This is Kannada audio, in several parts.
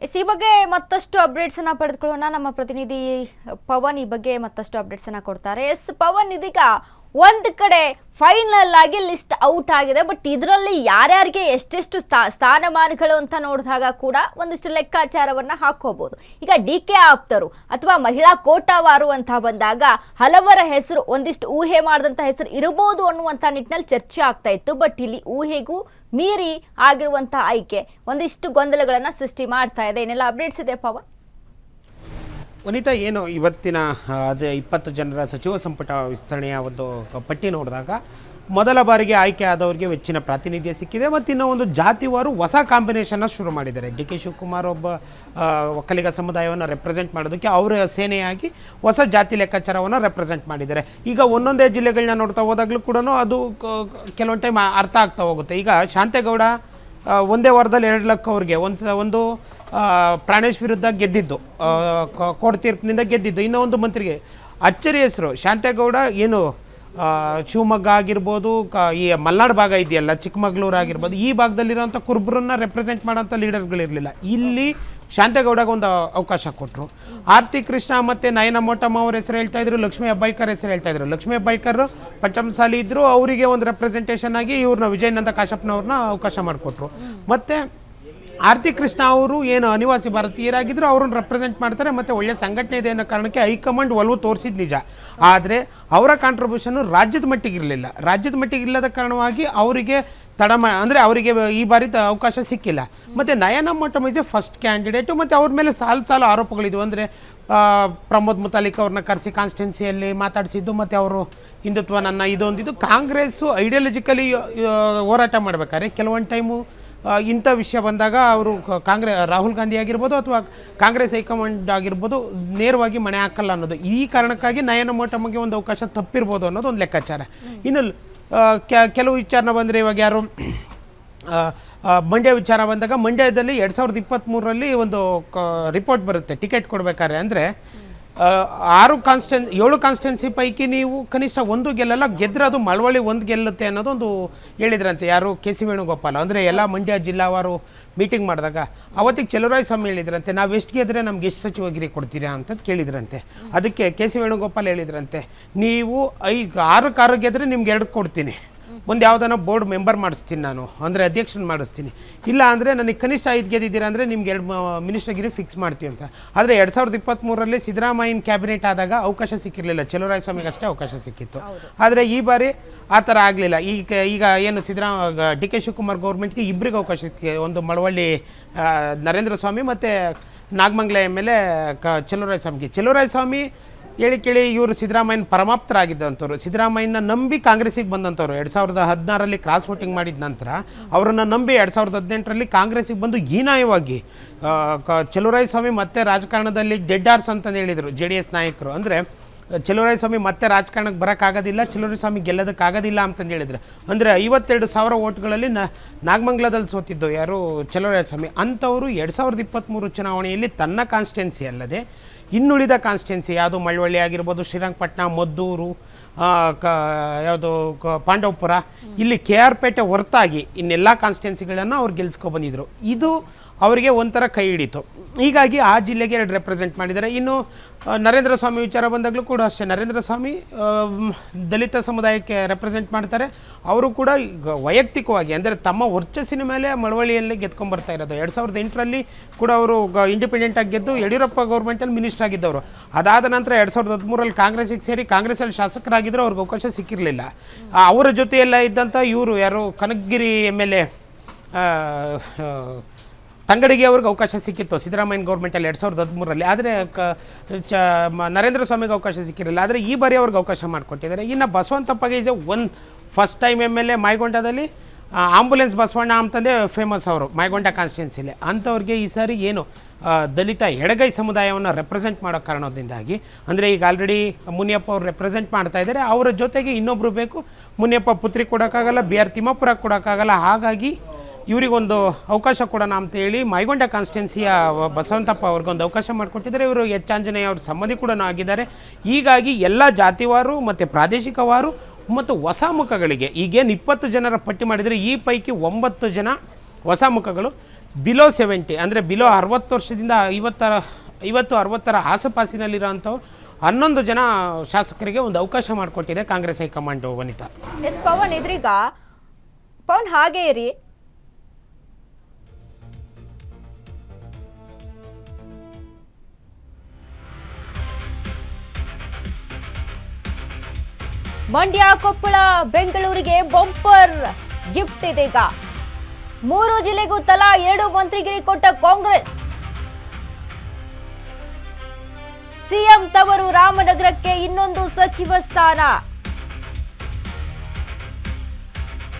ಈ ಬಗ್ಗೆ ಮತ್ತಷ್ಟು ಅಪ್ಡೇಟ್ಸ್ ಅನ್ನ ಪಡೆದುಕೊಳ್ಳೋಣ. ನಮ್ಮ ಪ್ರತಿನಿಧಿ ಪವನ್ ಈ ಬಗ್ಗೆ ಮತ್ತಷ್ಟು ಅಪ್ಡೇಟ್ಸ್ ಅನ್ನ ಕೊಡ್ತಾರೆ. ಎಸ್ ಪವನ್, ಇದೀಗ ಒಂದು ಕಡೆ ಫೈನಲ್ ಆಗಿ ಲಿಸ್ಟ್ ಔಟ್ ಆಗಿದೆ. ಬಟ್ ಇದರಲ್ಲಿ ಯಾರ್ಯಾರಿಗೆ ಎಷ್ಟೆಷ್ಟು ಸ್ಥಾನಮಾನಗಳು ಅಂತ ನೋಡಿದಾಗ ಕೂಡ ಒಂದಿಷ್ಟು ಲೆಕ್ಕಾಚಾರವನ್ನ ಹಾಕೋಬಹುದು. ಈಗ DK ಆಪ್ತರು ಅಥವಾ ಮಹಿಳಾ ಕೋಟಾವಾರು ಅಂತ ಬಂದಾಗ ಹಲವರ ಹೆಸರು, ಒಂದಿಷ್ಟು ಊಹೆ ಮಾಡಿದಂಥ ಹೆಸರು ಇರಬಹುದು ಅನ್ನುವಂಥ ನಿಟ್ಟಿನಲ್ಲಿ ಚರ್ಚೆ ಆಗ್ತಾ ಇತ್ತು. ಬಟ್ ಇಲ್ಲಿ ಊಹೆಗೂ ಮೀರಿ ಆಗಿರುವಂಥ ಆಯ್ಕೆ ಒಂದಿಷ್ಟು ಗೊಂದಲಗಳನ್ನು ಸೃಷ್ಟಿ ಮಾಡ್ತಾ ಇದೆ. ಏನೆಲ್ಲ ಅಪ್ಡೇಟ್ಸ್ ಇದೆ ಪವನ್? ವನಿತಾ, ಏನು ಇವತ್ತಿನ ಅದೇ 20 ಜನರ ಸಚಿವ ಸಂಪುಟ ವಿಸ್ತರಣೆಯ ಒಂದು ಪಟ್ಟಿ ನೋಡಿದಾಗ ಮೊದಲ ಬಾರಿಗೆ ಆಯ್ಕೆ ಆದವರಿಗೆ ಹೆಚ್ಚಿನ ಪ್ರಾತಿನಿಧ್ಯ ಸಿಕ್ಕಿದೆ. ಮತ್ತು ಇನ್ನೂ ಒಂದು ಜಾತಿವಾರು ಹೊಸ ಕಾಂಬಿನೇಷನ್ನ ಶುರು ಮಾಡಿದ್ದಾರೆ. DK ಶಿವಕುಮಾರ್ ಒಬ್ಬ ಒಕ್ಕಲಿಗ ಸಮುದಾಯವನ್ನು ರೆಪ್ರೆಸೆಂಟ್ ಮಾಡೋದಕ್ಕೆ ಅವರ ಸೇನೆಯಾಗಿ ಹೊಸ ಜಾತಿ ಲೆಕ್ಕಾಚಾರವನ್ನು ರೆಪ್ರೆಸೆಂಟ್ ಮಾಡಿದ್ದಾರೆ. ಈಗ ಒಂದೊಂದೇ ಜಿಲ್ಲೆಗಳನ್ನ ನೋಡ್ತಾ ಹೋದಾಗಲೂ ಕೂಡ ಅದು ಕೆಲವೊಂದು ಟೈಮ್ ಅರ್ಥ ಆಗ್ತಾ ಹೋಗುತ್ತೆ. ಈಗ ಶಾಂತೇಗೌಡ ಒಂದೇ ವಾರದಲ್ಲಿ 2 ಲಕ್ಷ ಅವ್ರಿಗೆ ಒಂದು ಪ್ರಾಣೇಶ್ ವಿರುದ್ಧ ಗೆದ್ದಿದ್ದು, ಕೋರ್ಟ್ ತೀರ್ಪಿನಿಂದ ಗೆದ್ದಿದ್ದು. ಇನ್ನೂ ಒಂದು ಮಂತ್ರಿಗೆ ಅಚ್ಚರಿ ಹೆಸರು ಶಾಂತೇಗೌಡ. ಏನು ಶಿವಮೊಗ್ಗ ಆಗಿರ್ಬೋದು, ಈ ಮಲೆನಾಡು ಭಾಗ ಇದೆಯಲ್ಲ, ಚಿಕ್ಕಮಗಳೂರು ಆಗಿರ್ಬೋದು, ಈ ಭಾಗದಲ್ಲಿರೋಂಥ ಕುರುಬರನ್ನ ರೆಪ್ರೆಸೆಂಟ್ ಮಾಡೋಂಥ ಲೀಡರ್ಗಳಿರಲಿಲ್ಲ. ಇಲ್ಲಿ ಶಾಂತೇಗೌಡಗೆ ಒಂದು ಅವಕಾಶ ಕೊಟ್ಟರು. ಆರ್ತಿ ಕೃಷ್ಣ ಮತ್ತು ನಯನ ಮೋಟಮ್ಮ ಅವ್ರ ಹೆಸರು ಹೇಳ್ತಾ ಇದ್ರು, ಲಕ್ಷ್ಮೀ ಹೆಬ್ಬಾಳ್ಕರ್ ಹೆಸರು ಹೇಳ್ತಾ ಇದ್ರು. ಲಕ್ಷ್ಮೀ ಹೆಬ್ಬಾಳ್ಕರ್ ಪಂಚಮಸಾಲಿ ಇದ್ದರು, ಅವರಿಗೆ ಒಂದು ರೆಪ್ರೆಸೆಂಟೇಷನ್ ಆಗಿ ಇವ್ರನ್ನ ವಿಜಯನಂದ ಕಾಶಪ್ಪನವ್ರನ್ನ ಅವಕಾಶ ಮಾಡಿಕೊಟ್ರು. ಮತ್ತು ಆರ್ತಿ ಕೃಷ್ಣ ಅವರು ಏನು ಅನಿವಾಸಿ ಭಾರತೀಯರಾಗಿದ್ದರು, ಅವ್ರನ್ನ ರೆಪ್ರೆಸೆಂಟ್ ಮಾಡ್ತಾರೆ. ಮತ್ತು ಒಳ್ಳೆಯ ಸಂಘಟನೆ ಇದೆ ಅನ್ನೋ ಕಾರಣಕ್ಕೆ ಹೈಕಮಾಂಡ್ ಒಲವು ತೋರಿಸಿದ ನಿಜ. ಆದರೆ ಅವರ ಕಾಂಟ್ರಿಬ್ಯೂಷನ್ನು ರಾಜ್ಯದ ಮಟ್ಟಿಗೆ ಇರಲಿಲ್ಲ. ರಾಜ್ಯದ ಮಟ್ಟಿಗೆ ಇಲ್ಲದ ಕಾರಣವಾಗಿ ಅವರಿಗೆ ಅಂದರೆ ಅವರಿಗೆ ಈ ಬಾರಿ ಅವಕಾಶ ಸಿಕ್ಕಿಲ್ಲ. ಮತ್ತು ನಯನ Motamma is A first candidate. ಮತ್ತು ಅವ್ರ ಮೇಲೆ ಸಾಲು ಆರೋಪಗಳಿದ್ವು. ಅಂದರೆ ಪ್ರಮೋದ್ ಮುತಾಲಿಕ್ ಅವ್ರನ್ನ ಕರೆಸಿ ಕಾನ್ಸ್ಟಿಟ್ಯೂನ್ಸಿಯಲ್ಲಿ ಮಾತಾಡಿಸಿದ್ದು, ಮತ್ತು ಅವರು ಹಿಂದುತ್ವನನ್ನು ಇದು ಕಾಂಗ್ರೆಸ್ಸು ಐಡಿಯಾಲಜಿಕಲಿ ಹೋರಾಟ ಮಾಡಬೇಕಾದ್ರೆ ಕೆಲವೊಂದು ಟೈಮು ಇಂಥ ವಿಷಯ ಬಂದಾಗ ಅವರು ರಾಹುಲ್ ಗಾಂಧಿ ಆಗಿರ್ಬೋದು ಅಥವಾ ಕಾಂಗ್ರೆಸ್ ಹೈಕಮಾಂಡ್ ಆಗಿರ್ಬೋದು ನೇರವಾಗಿ ಮಣೆ ಹಾಕಲ್ಲ ಅನ್ನೋದು. ಈ ಕಾರಣಕ್ಕಾಗಿ ನಯನ ಮೋಟಮ್ಮಗೆ ಒಂದು ಅವಕಾಶ ತಪ್ಪಿರ್ಬೋದು ಅನ್ನೋದು ಒಂದು ಲೆಕ್ಕಾಚಾರ. ಇನ್ನು ಕೆಲವು ವಿಚಾರನ ಬಂದರೆ ಇವಾಗ ಯಾರು ಮಂಡ್ಯ ವಿಚಾರ ಬಂದಾಗ ಮಂಡ್ಯದಲ್ಲಿ 2023ರಲ್ಲಿ ಒಂದು ರಿಪೋರ್ಟ್ ಬರುತ್ತೆ ಟಿಕೆಟ್ ಕೊಡಬೇಕಾದ್ರೆ. ಅಂದರೆ 7 ಕಾನ್ಸ್ಟಿಟ್ಯೂನ್ಸಿ ಪೈಕಿ ನೀವು ಕನಿಷ್ಠ ಒಂದು ಗೆಲ್ಲಲ್ಲ, ಗೆದ್ದರೆ ಅದು ಮಳವಳ್ಳಿ ಒಂದು ಗೆಲ್ಲುತ್ತೆ ಅನ್ನೋದೊಂದು ಹೇಳಿದ್ರಂತೆ ಯಾರು, KC ವೇಣುಗೋಪಾಲ್. ಅಂದರೆ ಎಲ್ಲ ಮಂಡ್ಯ ಜಿಲ್ಲಾವಾರು ಮೀಟಿಂಗ್ ಮಾಡಿದಾಗ ಅವತ್ತಿಗೆ ಚಲುವರಾಯಸ್ವಾಮಿ ಹೇಳಿದ್ರಂತೆ, ನಾವು ಎಷ್ಟು ಗೆದ್ದರೆ ನಮ್ಗೆ ಎಷ್ಟು ಸಚಿವಗಿರಿ ಕೊಡ್ತೀರಾ ಅಂತ ಕೇಳಿದ್ರಂತೆ. ಅದಕ್ಕೆ KC ವೇಣುಗೋಪಾಲ್ ಹೇಳಿದ್ರಂತೆ, ನೀವು 6 ಗೆದ್ದರೆ ನಿಮ್ಗೆ 2 ಕೊಡ್ತೀನಿ, ಒಂದು ಯಾವುದನ್ನ ಬೋರ್ಡ್ ಮೆಂಬರ್ ಮಾಡಿಸ್ತೀನಿ ನಾನು, ಅಂದರೆ ಅಧ್ಯಕ್ಷನ ಮಾಡಿಸ್ತೀನಿ, ಇಲ್ಲ ಅಂದರೆ ನನಗೆ ಕನಿಷ್ಠ 5 ಗೆದ್ದಿದ್ದೀರಾ ಅಂದರೆ ನಿಮ್ಗೆ 2 ಮಿನಿಸ್ಟರ್ಗಿರಿ ಫಿಕ್ಸ್ ಮಾಡ್ತೀವಿ ಅಂತ. ಆದರೆ 2023ರಲ್ಲಿ ಸಿದ್ದರಾಮಯ್ಯನ ಕ್ಯಾಬಿನೆಟ್ ಆದಾಗ ಅವಕಾಶ ಸಿಕ್ಕಿರಲಿಲ್ಲ, ಚಲುವರಾಯಸ್ವಾಮಿಗೆ ಅಷ್ಟೇ ಅವಕಾಶ ಸಿಕ್ಕಿತ್ತು. ಆದರೆ ಈ ಬಾರಿ ಆ ಥರ ಆಗಲಿಲ್ಲ. ಈಗ ಏನು DK ಶಿವಕುಮಾರ್ ಗೌರ್ಮೆಂಟ್ಗೆ ಇಬ್ಬರಿಗೆ ಅವಕಾಶ ಸಿಕ್ಕಿದೆ. ಒಂದು ಮಳವಳ್ಳಿ ನರೇಂದ್ರ ಸ್ವಾಮಿ ಮತ್ತು ನಾಗಮಂಗಲ MLA ಚಲುವರಾಯಸ್ವಾಮಿ ಕೇಳಿ ಇವರು ಸಿದ್ದರಾಮಯ್ಯನ ಪರಮಾಪ್ತರಾಗಿದ್ದಂಥವ್ರು. ಸಿದ್ದರಾಮಯ್ಯನ ನಂಬಿ ಕಾಂಗ್ರೆಸ್ಸಿಗೆ ಬಂದಂಥವ್ರು. 2016ರಲ್ಲಿ ಕ್ರಾಸ್ ವೋಟಿಂಗ್ ಮಾಡಿದ ನಂತರ ಅವರನ್ನು ನಂಬಿ 2018ರಲ್ಲಿ ಕಾಂಗ್ರೆಸ್ಸಿಗೆ ಬಂದು ಹೀನಾಯವಾಗಿ ಚಲುವರಾಯಸ್ವಾಮಿ ಮತ್ತೆ ರಾಜಕಾರಣದಲ್ಲಿ ಡೆಡ್ ಆರ್ಸ್ ಅಂತಂದು ಹೇಳಿದರು JDS ನಾಯಕರು. ಅಂದರೆ ಚಲುವರಾಯಸ್ವಾಮಿ ಮತ್ತೆ ರಾಜಕಾರಣಕ್ಕೆ ಬರೋಕ್ಕಾಗೋದಿಲ್ಲ, ಚಲುವರಾಯಸ್ವಾಮಿ ಗೆಲ್ಲೋದಕ್ಕಾಗೋದಿಲ್ಲ ಅಂತಂದು ಹೇಳಿದ್ರು. ಅಂದರೆ 52,000 ಓಟ್ಗಳಲ್ಲಿ ನಾಗಮಂಗಲದಲ್ಲಿ ಸೋತಿದ್ದು ಯಾರು, ಚಲುವರಾಯಸ್ವಾಮಿ. ಅಂಥವರು 2023 ಚುನಾವಣೆಯಲ್ಲಿ ತನ್ನ ಕಾನ್ಸ್ಟಿಟ್ಯೂನ್ಸಿ ಅಲ್ಲದೆ ಇನ್ನುಳಿದ ಕಾನ್ಸ್ಟಿಟ್ಯೂನ್ಸಿ ಯಾವುದು, ಮಳವಳ್ಳಿ ಆಗಿರ್ಬೋದು, ಶ್ರೀರಂಗಪಟ್ಟಣ, ಮದ್ದೂರು, ಯಾವುದು ಪಾಂಡವಪುರ, ಇಲ್ಲಿ KR ಪೇಟೆ ಹೊರತಾಗಿ ಇನ್ನೆಲ್ಲ ಕಾನ್ಸ್ಟಿಟ್ಯೂನ್ಸಿಗಳನ್ನು ಅವ್ರು ಗೆಲ್ಸ್ಕೊಬಂದಿದ್ರು. ಇದು ಅವರಿಗೆ ಒಂಥರ ಕೈ ಹಿಡಿತು. ಹೀಗಾಗಿ ಆ ಜಿಲ್ಲೆಗೆ 2 ರೆಪ್ರೆಸೆಂಟ್ ಮಾಡಿದ್ದಾರೆ. ಇನ್ನು ನರೇಂದ್ರ ಸ್ವಾಮಿ ವಿಚಾರ ಬಂದಾಗಲೂ ಕೂಡ ಅಷ್ಟೇ, ನರೇಂದ್ರ ಸ್ವಾಮಿ ದಲಿತ ಸಮುದಾಯಕ್ಕೆ ರೆಪ್ರೆಸೆಂಟ್ ಮಾಡ್ತಾರೆ. ಅವರು ಕೂಡ ಈಗ ವೈಯಕ್ತಿಕವಾಗಿ ಅಂದರೆ ತಮ್ಮ ವರ್ಚಸ್ಸಿನ ಮೇಲೆ ಮಳವಳ್ಳಿಯಲ್ಲಿ ಗೆದ್ಕೊಂಡ್ಬರ್ತಾ ಇರೋದು. 2008ರಲ್ಲಿ ಕೂಡ ಅವರು ಇಂಡಿಪೆಂಡೆಂಟಾಗಿ ಗೆದ್ದು ಯಡಿಯೂರಪ್ಪ ಗೌರ್ಮೆಂಟಲ್ಲಿ ಮಿನಿಸ್ಟರ್ ಆಗಿದ್ದವರು. ಅದಾದ ನಂತರ 2013ರಲ್ಲಿ ಕಾಂಗ್ರೆಸ್ಸಿಗೆ ಸೇರಿ ಕಾಂಗ್ರೆಸ್ಸಲ್ಲಿ ಶಾಸಕರಾಗಿದ್ದರು, ಅವ್ರಿಗೆ ಅವಕಾಶ ಸಿಕ್ಕಿರಲಿಲ್ಲ. ಅವರ ಜೊತೆಯೆಲ್ಲ ಇದ್ದಂಥ ಇವರು ಯಾರು, ಕನಕಗಿರಿ MLA ತಂಗಡಿಗೆ ಅವ್ರಿಗೆ ಅವಕಾಶ ಸಿಕ್ಕಿತ್ತು ಸಿದ್ದರಾಮಯ್ಯನ ಗೌರ್ಮೆಂಟಲ್ಲಿ 2013ರಲ್ಲಿ. ಆದರೆ ನರೇಂದ್ರ ಸ್ವಾಮಿಗೆ ಅವಕಾಶ ಸಿಕ್ಕಿರಲಿಲ್ಲ. ಆದರೆ ಈ ಬಾರಿ ಅವ್ರಿಗೆ ಅವಕಾಶ ಮಾಡಿಕೊಟ್ಟಿದ್ದಾರೆ. ಇನ್ನು ಬಸವಂತಪ್ಪಗೆ ಈಸ್ ಫಸ್ಟ್ ಟೈಮ್ MLA ಮಾಯಗೊಂಡದಲ್ಲಿ ಆಂಬುಲೆನ್ಸ್ ಬಸವಣ್ಣ ಅಂತಂದೇ ಫೇಮಸ್ ಅವರು ಮಾಯಗೊಂಡ ಕಾನ್ಸ್ಟಿಟ್ಯೂನ್ಸಿಲಿ. ಅಂಥವ್ರಿಗೆ ಈ ಸಾರಿ ಏನು ದಲಿತ ಎಡಗೈ ಸಮುದಾಯವನ್ನು ರೆಪ್ರೆಸೆಂಟ್ ಮಾಡೋ ಕಾರಣದಿಂದಾಗಿ, ಅಂದರೆ ಈಗ ಆಲ್ರೆಡಿ ಮುನಿಯಪ್ಪ ಅವ್ರು ರೆಪ್ರೆಸೆಂಟ್ ಮಾಡ್ತಾ ಇದ್ದಾರೆ, ಅವರ ಜೊತೆಗೆ ಇನ್ನೊಬ್ಬರು ಬೇಕು. ಮುನಿಯಪ್ಪ ಪುತ್ರಿ ಕೊಡೋಕ್ಕಾಗಲ್ಲ, BR ತಿಮ್ಮಾಪುರ ಕೊಡೋಕ್ಕಾಗಲ್ಲ. ಹಾಗಾಗಿ ಇವರಿಗೊಂದು ಅವಕಾಶ ಕೊಡೋಣ ಅಂತ ಹೇಳಿ ಮಾಯಗೊಂಡ ಕಾನ್ಸ್ಟಿಟ್ಯೂನ್ಸಿಯ ಬಸವಂತಪ್ಪ ಅವ್ರಿಗೊಂದು ಅವಕಾಶ ಮಾಡಿಕೊಟ್ಟಿದ್ದಾರೆ. ಇವರು H. ಆಂಜನೇಯ ಅವ್ರ ಸಂಬಂಧಿ ಕೂಡ ಆಗಿದ್ದಾರೆ. ಹೀಗಾಗಿ ಎಲ್ಲ ಜಾತಿವಾರು ಮತ್ತು ಪ್ರಾದೇಶಿಕವಾರು ಮತ್ತು ಹೊಸ ಮುಖಗಳಿಗೆ ಈಗೇನು 20 ಜನರ ಪಟ್ಟಿ ಮಾಡಿದರೆ ಈ ಪೈಕಿ 9 ಜನ ಹೊಸ ಮುಖಗಳು. ಬಿಲೋ 70 ಅಂದರೆ ಬಿಲೋ 60 ವರ್ಷದಿಂದ 50-60 ಆಸುಪಾಸಿನಲ್ಲಿರೋಂಥವ್ರು 11 ಜನ ಶಾಸಕರಿಗೆ ಒಂದು ಅವಕಾಶ ಮಾಡಿಕೊಟ್ಟಿದೆ ಕಾಂಗ್ರೆಸ್ ಹೈಕಮಾಂಡ್. ವನಿತಾ ಎಸ್ ಪವನ್, ಇದ್ರೀಗ ಪವನ್ ಹಾಗೆ ಇರಿ. ಮಂಡ್ಯ, ಕೊಪ್ಪಳ, ಬೆಂಗಳೂರಿಗೆ ಬಂಪರ್ ಗಿಫ್ಟ್ ಇದೀಗ. 3 ಜಿಲ್ಲೆಗೂ ತಲಾ 2 ಮಂತ್ರಿಗಿರಿ ಕೊಟ್ಟ ಕಾಂಗ್ರೆಸ್. ಸಿಎಂ ತವರು ರಾಮನಗರಕ್ಕೆ ಇನ್ನೊಂದು ಸಚಿವ ಸ್ಥಾನ.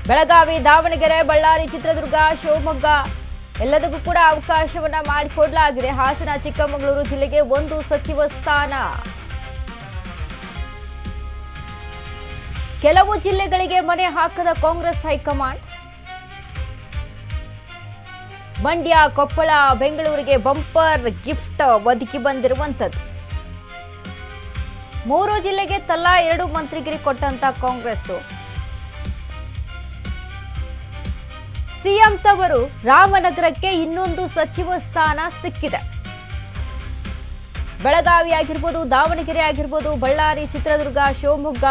ಬೆಳಗಾವಿ, ದಾವಣಗೆರೆ, ಬಳ್ಳಾರಿ, ಚಿತ್ರದುರ್ಗ, ಶಿವಮೊಗ್ಗ ಎಲ್ಲದಕ್ಕೂ ಕೂಡ ಅವಕಾಶವನ್ನ ಮಾಡಿಕೊಡಲಾಗಿದೆ. ಹಾಸನ, ಚಿಕ್ಕಮಗಳೂರು ಜಿಲ್ಲೆಗೆ 1 ಸಚಿವ ಸ್ಥಾನ. ಕೆಲವು ಜಿಲ್ಲೆಗಳಿಗೆ ಮನೆ ಹಾಕದ ಕಾಂಗ್ರೆಸ್ ಹೈಕಮಾಂಡ್. ಮಂಡ್ಯ, ಕೊಪ್ಪಳ, ಬೆಂಗಳೂರಿಗೆ ಬಂಪರ್ ಗಿಫ್ಟ್ ಒದಗಿ ಬಂದಿರುವಂತದ್ದು. 3 ಜಿಲ್ಲೆಗೆ ತಲಾ 2 ಮಂತ್ರಿಗಿರಿ ಕೊಟ್ಟಂತ ಕಾಂಗ್ರೆಸ್. ಸಿಎಂ ತವರು ರಾಮನಗರಕ್ಕೆ ಇನ್ನೊಂದು ಸಚಿವ ಸ್ಥಾನ ಸಿಕ್ಕಿದೆ. ಬೆಳಗಾವಿ ಆಗಿರ್ಬೋದು, ದಾವಣಗೆರೆ ಆಗಿರ್ಬೋದು, ಬಳ್ಳಾರಿ, ಚಿತ್ರದುರ್ಗ, ಶಿವಮೊಗ್ಗ,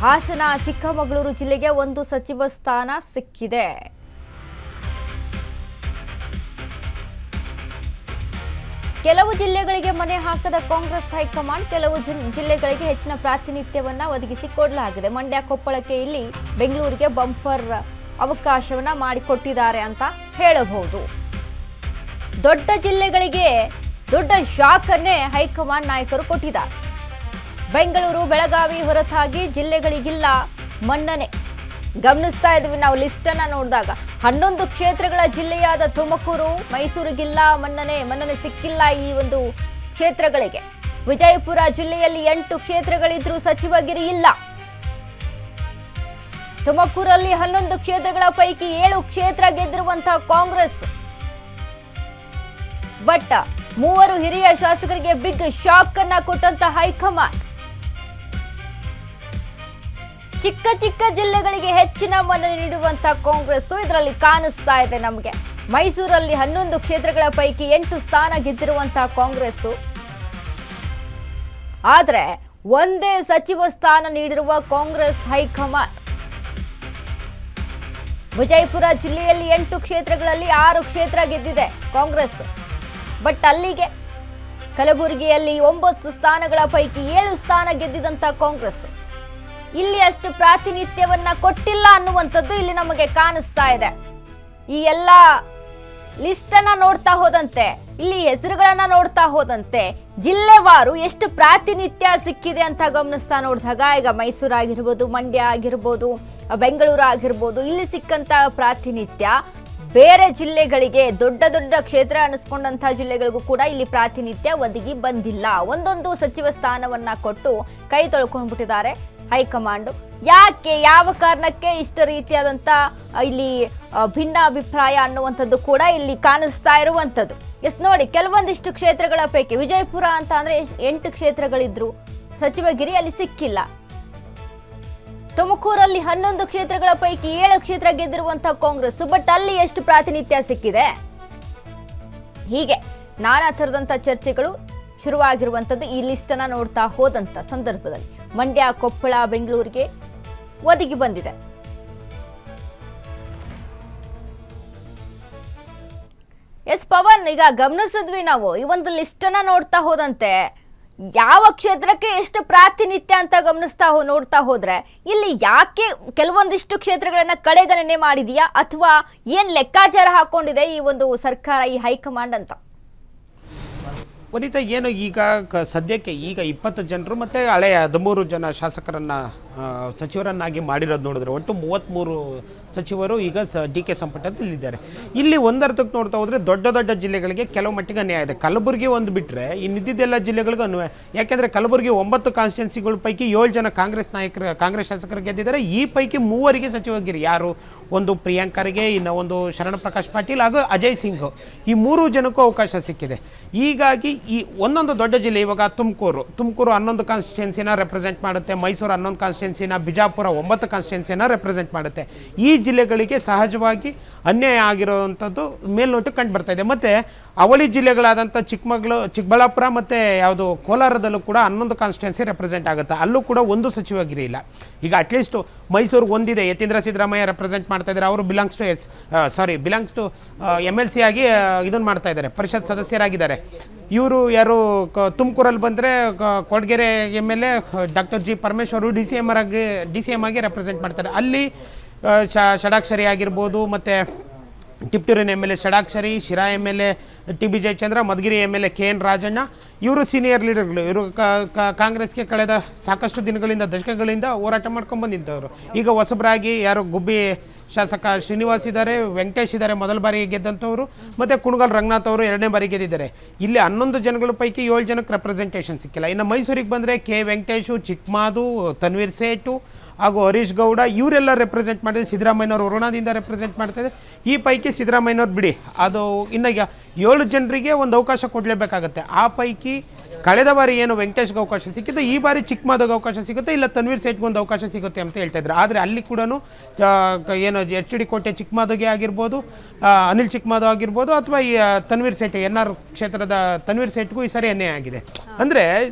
ಹಾಸನ, ಚಿಕ್ಕಮಗಳೂರು ಜಿಲ್ಲೆಗೆ 1 ಸಚಿವ ಸ್ಥಾನ ಸಿಕ್ಕಿದೆ. ಕೆಲವು ಜಿಲ್ಲೆಗಳಿಗೆ ಮನೆ ಹಾಕದ ಕಾಂಗ್ರೆಸ್ ಹೈಕಮಾಂಡ್ ಕೆಲವು ಜಿಲ್ಲೆಗಳಿಗೆ ಹೆಚ್ಚಿನ ಪ್ರಾತಿನಿಧ್ಯವನ್ನ ಒದಗಿಸಿಕೊಡಲಾಗಿದೆ. ಮಂಡ್ಯ, ಕೊಪ್ಪಳಕ್ಕೆ ಇಲ್ಲಿ ಬೆಂಗಳೂರಿಗೆ ಬಂಪರ್ ಅವಕಾಶವನ್ನ ಮಾಡಿಕೊಟ್ಟಿದ್ದಾರೆ ಅಂತ ಹೇಳಬಹುದು. ದೊಡ್ಡ ಜಿಲ್ಲೆಗಳಿಗೆ ದೊಡ್ಡ ಶಾಕ್ ಅನ್ನೇ ಹೈಕಮಾಂಡ್ ನಾಯಕರು ಕೊಟ್ಟಿದ್ದಾರೆ. ಬೆಂಗಳೂರು, ಬೆಳಗಾವಿ ಹೊರತಾಗಿ ಜಿಲ್ಲೆಗಳಿಗಿಲ್ಲ ಮನ್ನಣೆ. ಗಮನಿಸ್ತಾ ಇದ್ವಿ ನಾವು ಲಿಸ್ಟ್ ಅನ್ನ ನೋಡಿದಾಗ 11 ಕ್ಷೇತ್ರಗಳ ಜಿಲ್ಲೆಯಾದ ತುಮಕೂರು, ಮೈಸೂರಿಗಿಲ್ಲ ಮನ್ನಣೆ ಸಿಕ್ಕಿಲ್ಲ ಈ ಒಂದು ಕ್ಷೇತ್ರಗಳಿಗೆ. ವಿಜಯಪುರ ಜಿಲ್ಲೆಯಲ್ಲಿ 8 ಕ್ಷೇತ್ರಗಳಿದ್ರೂ ಸಚಿವಗಿರಿ ಇಲ್ಲ. ತುಮಕೂರಲ್ಲಿ 11 ಕ್ಷೇತ್ರಗಳ ಪೈಕಿ 7 ಕ್ಷೇತ್ರ ಗೆದ್ದಿರುವಂತಹ ಕಾಂಗ್ರೆಸ್. ಬಟ್ 3 ಹಿರಿಯ ಶಾಸಕರಿಗೆ ಬಿಗ್ ಶಾಕ್ ಅನ್ನ ಕೊಟ್ಟಂತ ಹೈಕಮಾಂಡ್. ಚಿಕ್ಕ ಜಿಲ್ಲೆಗಳಿಗೆ ಹೆಚ್ಚಿನ ಮನ್ನಣೆ ನೀಡುವಂತಹ ಕಾಂಗ್ರೆಸ್ ಇದರಲ್ಲಿ ಕಾಣಿಸ್ತಾ ಇದೆ ನಮಗೆ. ಮೈಸೂರಲ್ಲಿ 11 ಕ್ಷೇತ್ರಗಳ ಪೈಕಿ 8 ಸ್ಥಾನ ಗೆದ್ದಿರುವಂತಹ ಕಾಂಗ್ರೆಸ್. ಆದ್ರೆ ಒಂದೇ ಸಚಿವ ಸ್ಥಾನ ನೀಡಿರುವ ಕಾಂಗ್ರೆಸ್ ಹೈಕಮಾಂಡ್. ವಿಜಯಪುರ ಜಿಲ್ಲೆಯಲ್ಲಿ 8 ಕ್ಷೇತ್ರಗಳಲ್ಲಿ 6 ಕ್ಷೇತ್ರ ಗೆದ್ದಿದೆ ಕಾಂಗ್ರೆಸ್. ಬಟ್ ಅಲ್ಲಿಗೆ ಕಲಬುರಗಿಯಲ್ಲಿ 9 ಸ್ಥಾನಗಳ ಪೈಕಿ 7 ಸ್ಥಾನ ಗೆದ್ದಿದಂತ ಕಾಂಗ್ರೆಸ್. ಇಲ್ಲಿ ಅಷ್ಟು ಪ್ರಾತಿನಿಧ್ಯವನ್ನ ಕೊಟ್ಟಿಲ್ಲ ಅನ್ನುವಂಥದ್ದು ಇಲ್ಲಿ ನಮಗೆ ಕಾಣಿಸ್ತಾ ಇದೆ. ಈ ಎಲ್ಲ ಲಿಸ್ಟ್ ಅನ್ನ ನೋಡ್ತಾ ಹೋದಂತೆ, ಇಲ್ಲಿ ಹೆಸರುಗಳನ್ನ ನೋಡ್ತಾ ಹೋದಂತೆ ಜಿಲ್ಲೆವಾರು ಎಷ್ಟು ಪ್ರಾತಿನಿಧ್ಯ ಸಿಕ್ಕಿದೆ ಅಂತ ಗಮನಿಸ್ತಾ ನೋಡಿದಾಗ ಈಗ ಮೈಸೂರು ಆಗಿರ್ಬೋದು, ಮಂಡ್ಯ ಆಗಿರ್ಬೋದು, ಬೆಂಗಳೂರು ಆಗಿರ್ಬೋದು, ಇಲ್ಲಿ ಸಿಕ್ಕಂತ ಪ್ರಾತಿನಿಧ್ಯ ಬೇರೆ ಜಿಲ್ಲೆಗಳಿಗೆ ದೊಡ್ಡ ಕ್ಷೇತ್ರ ಅನಿಸ್ಕೊಂಡಂತಹ ಜಿಲ್ಲೆಗಳಿಗೂ ಕೂಡ ಇಲ್ಲಿ ಪ್ರಾತಿನಿಧ್ಯ ಒದಗಿ ಬಂದಿಲ್ಲ. ಒಂದೊಂದು ಸಚಿವ ಸ್ಥಾನವನ್ನ ಕೊಟ್ಟು ಕೈ ತೊಳ್ಕೊಂಡ್ಬಿಟ್ಟಿದ್ದಾರೆ ಹೈಕಮಾಂಡ್. ಯಾಕೆ, ಯಾವ ಕಾರಣಕ್ಕೆ ಇಷ್ಟ ರೀತಿಯಾದಂತ ಇಲ್ಲಿ ಭಿನ್ನ ಅಭಿಪ್ರಾಯ ಅನ್ನುವಂಥದ್ದು ಕೂಡ ಇಲ್ಲಿ ಕಾಣಿಸ್ತಾ ಇರುವಂಥದ್ದು. ಎಸ್ ನೋಡಿ, ಕೆಲವೊಂದಿಷ್ಟು ಕ್ಷೇತ್ರಗಳ ಪೈಕಿ ವಿಜಯಪುರ ಅಂತ ಅಂದ್ರೆ 8 ಕ್ಷೇತ್ರಗಳಿದ್ರು ಸಚಿವಗಿರಿ ಅಲ್ಲಿ ಸಿಕ್ಕಿಲ್ಲ. ತುಮಕೂರಲ್ಲಿ 11 ಕ್ಷೇತ್ರಗಳ ಪೈಕಿ 7 ಕ್ಷೇತ್ರ ಗೆದ್ದಿರುವಂತಹ ಕಾಂಗ್ರೆಸ್. ಬಟ್ ಅಲ್ಲಿ ಎಷ್ಟು ಪ್ರಾತಿನಿಧ್ಯ ಸಿಕ್ಕಿದೆ? ಹೀಗೆ ನಾನಾ ತರದಂತ ಚರ್ಚೆಗಳು ಶುರುವಾಗಿರುವಂಥದ್ದು ಈ ಲಿಸ್ಟ್ ಅನ್ನ ನೋಡ್ತಾ ಹೋದಂತ ಸಂದರ್ಭದಲ್ಲಿ ಮಂಡ್ಯ, ಕೊಪ್ಪಳ, ಬೆಂಗಳೂರಿಗೆ ಒದಗಿ ಬಂದಿದೆ. ಎಸ್ ಪವನ್, ಈಗ ಗಮನಿಸಿದ್ವಿ ನಾವು ಈ ಒಂದು ಲಿಸ್ಟ್ ಅನ್ನ ನೋಡ್ತಾ ಹೋದಂತೆ ಯಾವ ಕ್ಷೇತ್ರಕ್ಕೆ ಎಷ್ಟು ಪ್ರಾತಿನಿಧ್ಯ ಅಂತ ನೋಡ್ತಾ ಹೋದ್ರೆ ಇಲ್ಲಿ ಯಾಕೆ ಕೆಲವೊಂದಿಷ್ಟು ಕ್ಷೇತ್ರಗಳನ್ನ ಕಡೆಗಣನೆ ಮಾಡಿದೆಯಾ ಅಥವಾ ಏನ್ ಲೆಕ್ಕಾಚಾರ ಹಾಕೊಂಡಿದೆ ಈ ಒಂದು ಸರ್ಕಾರ, ಈ ಹೈಕಮಾಂಡ್ ಅಂತ? ವನಿತಾ, ಏನು ಈಗ ಸದ್ಯಕ್ಕೆ ಈಗ 20 ಜನರು ಮತ್ತು ಹಳೆಯ 13 ಜನ ಶಾಸಕರನ್ನು ಸಚಿವರನ್ನಾಗಿ ಮಾಡಿರೋದು ನೋಡಿದ್ರೆ ಒಟ್ಟು 33 ಸಚಿವರು ಈಗ DK ಸಂಪುಟದಲ್ಲಿ ಇಲ್ಲಿದ್ದಾರೆ. ಇಲ್ಲಿ ಒಂದರ್ಥಕ್ಕೆ ನೋಡ್ತಾ ಹೋದರೆ ದೊಡ್ಡ ಜಿಲ್ಲೆಗಳಿಗೆ ಕೆಲವು ಮಟ್ಟಿಗೆ ಅನ್ಯಾಯ ಇದೆ. ಕಲಬುರಗಿ ಒಂದು ಬಿಟ್ಟರೆ ಇನ್ನಿದ್ದೆಲ್ಲ ಜಿಲ್ಲೆಗಳಿಗೂ ಅನ್ವಯ. ಯಾಕೆಂದರೆ ಕಲಬುರಗಿ 9 ಕಾನ್ಸ್ಟಿಟ್ಯೂನ್ಸಿಗಳ ಪೈಕಿ 7 ಜನ ಕಾಂಗ್ರೆಸ್ ಶಾಸಕರು ಗೆದ್ದಿದ್ದಾರೆ. ಈ ಪೈಕಿ 3 ಸಚಿವಗಿರಿ. ಯಾರು? ಒಂದು ಪ್ರಿಯಾಂಕರಿಗೆ, ಇನ್ನು ಒಂದು ಶರಣ ಪ್ರಕಾಶ್ ಪಾಟೀಲ್ ಹಾಗೂ ಅಜಯ್ ಸಿಂಗ್. ಈ 3 ಜನಕ್ಕೂ ಅವಕಾಶ ಸಿಕ್ಕಿದೆ. ಹೀಗಾಗಿ ಈ ಒಂದೊಂದು ದೊಡ್ಡ ಜಿಲ್ಲೆ, ಇವಾಗ ತುಮಕೂರು 11 ಕಾನ್ಸ್ಟಿಟ್ಯೂನ್ಸಿನ ರೆಪ್ರೆಸೆಂಟ್ ಮಾಡುತ್ತೆ, ಮೈಸೂರು 11 ಕಾನ್ಸ್ಟಿಟ್ಯೂನ್ಸಿ ಕಾನ್ಸ್ಟಿಟ್ಯೂನ್ಸಿನ, ಬಿಜಾಪುರ 9 ಕಾನ್ಸ್ಟಿಟ್ಯೂನ್ಸಿನ ರೆಪ್ರೆಸೆಂಟ್ ಮಾಡುತ್ತೆ. ಈ ಜಿಲ್ಲೆಗಳಿಗೆ ಸಹಜವಾಗಿ ಅನ್ಯಾಯ ಆಗಿರೋವಂಥದ್ದು ಮೇಲ್ನೋಟಕ್ಕೆ ಕಂಡು ಬರ್ತಾ ಇದೆ. ಮತ್ತು ಅವಳಿ ಜಿಲ್ಲೆಗಳಾದಂಥ ಚಿಕ್ಕಬಳ್ಳಾಪುರ ಮತ್ತು ಯಾವುದು ಕೋಲಾರದಲ್ಲೂ ಕೂಡ 11 ಕಾನ್ಸ್ಟಿಟ್ಯೂನ್ಸಿ ರೆಪ್ರೆಸೆಂಟ್ ಆಗುತ್ತೆ. ಅಲ್ಲೂ ಕೂಡ ಒಂದು ಸಚಿವಗಿರಿ ಇಲ್ಲ. ಈಗ ಅಟ್ಲೀಸ್ಟು ಮೈಸೂರಿಗೆ ಒಂದಿದೆ, ಯತೀಂದ್ರ ಸಿದ್ದರಾಮಯ್ಯ ರೆಪ್ರೆಸೆಂಟ್ ಮಾಡ್ತಾ ಇದ್ದಾರೆ. ಅವರು ಬಿಲಾಂಗ್ಸ್ ಟು MLC ಆಗಿ ಇದನ್ನು ಮಾಡ್ತಾ ಇದ್ದಾರೆ, ಪರಿಷತ್ ಸದಸ್ಯರಾಗಿದ್ದಾರೆ. ಇವರು ಯಾರು ತುಮಕೂರಲ್ಲಿ ಬಂದರೆ Kodagere MLA doctor G Parameshwar DCM ಆಗಿ ರೆಪ್ರೆಸೆಂಟ್ ಮಾಡ್ತಾರೆ. ಅಲ್ಲಿ ಷಡಾಕ್ಷರಿ ಆಗಿರ್ಬೋದು, ಮತ್ತು ಟಿಪ್ಟೂರಿನ MLA Shadakshari, Sira MLA TB Jayachandra, Madhugiri MLA KN Rajanna, ಇವರು ಸೀನಿಯರ್ ಲೀಡರ್ಗಳು. ಇವರು ಕಾಂಗ್ರೆಸ್ಗೆ ಕಳೆದ ಸಾಕಷ್ಟು ದಿನಗಳಿಂದ, ದಶಕಗಳಿಂದ ಹೋರಾಟ ಮಾಡ್ಕೊಂಡು ಬಂದಿದ್ದವರು. ಈಗ ಹೊಸಬರಾಗಿ ಯಾರು ಗುಬ್ಬಿ ಶಾಸಕ ಶ್ರೀನಿವಾಸ್ ಇದ್ದಾರೆ, ವೆಂಕಟೇಶ್ ಇದ್ದಾರೆ, ಮೊದಲ ಬಾರಿಗೆ ಗೆದ್ದಂಥವ್ರು, ಮತ್ತು ಕುಣಗಲ್ ರಂಗನಾಥ್ ಅವರು 2ನೇ ಬಾರಿ ಗೆದ್ದಿದ್ದಾರೆ. ಇಲ್ಲಿ 11 ಜನಗಳ ಪೈಕಿ 7 ಜನಕ್ಕೆ ರೆಪ್ರೆಸೆಂಟೇಷನ್ ಸಿಕ್ಕಿಲ್ಲ. ಇನ್ನು ಮೈಸೂರಿಗೆ ಬಂದರೆ ಕೆ ವೆಂಕಟೇಶು, ಚಿಕ್ಕಮಾದು, ತನ್ವೀರ್ ಸೇಠು ಹಾಗೂ ಹರೀಶ್ ಗೌಡ ಇವರೆಲ್ಲ ರೆಪ್ರೆಸೆಂಟ್ ಮಾಡಿದ್ರೆ. ಸಿದ್ದರಾಮಯ್ಯನವರು ವರುಣದಿಂದ ರೆಪ್ರೆಸೆಂಟ್ ಮಾಡ್ತಾಯಿದ್ದಾರೆ. ಈ ಪೈಕಿ ಸಿದ್ದರಾಮಯ್ಯನವ್ರು ಬಿಡಿ, ಅದು ಇನ್ನೀಗ 7 ಜನರಿಗೆ ಒಂದು ಅವಕಾಶ ಕೊಡಲೇಬೇಕಾಗತ್ತೆ. ಆ ಪೈಕಿ ಕಳೆದ ಬಾರಿ ಏನು ವೆಂಕಟೇಶ್ಗೆ ಅವಕಾಶ ಸಿಕ್ಕಿತ್ತು, ಈ ಬಾರಿ ಚಿಕ್ಕಮಾದಗೆ ಅವಕಾಶ ಸಿಗುತ್ತೆ, ಇಲ್ಲ ತನ್ವೀರ್ ಸೇಠ್ಗೆ ಒಂದು ಅವಕಾಶ ಸಿಗುತ್ತೆ ಅಂತ ಹೇಳ್ತಾ ಇದ್ರು. ಆದರೆ ಅಲ್ಲಿ ಕೂಡ ಏನು HD ಕೋಟೆ ಚಿಕ್ಕಮಾದಗೆ ಆಗಿರ್ಬೋದು, ಅನಿಲ್ ಚಿಕ್ಕಮಾದವ್ ಆಗಿರ್ಬೋದು, ಅಥವಾ ಈ ತನ್ವೀರ್ ಸೇಠ್ NR ಕ್ಷೇತ್ರದ ತನ್ವೀರ್ ಸೇಠ್ಗೂ ಈ ಸಾರಿ ಅನ್ಯಾಯ ಆಗಿದೆ. ಅಂದರೆ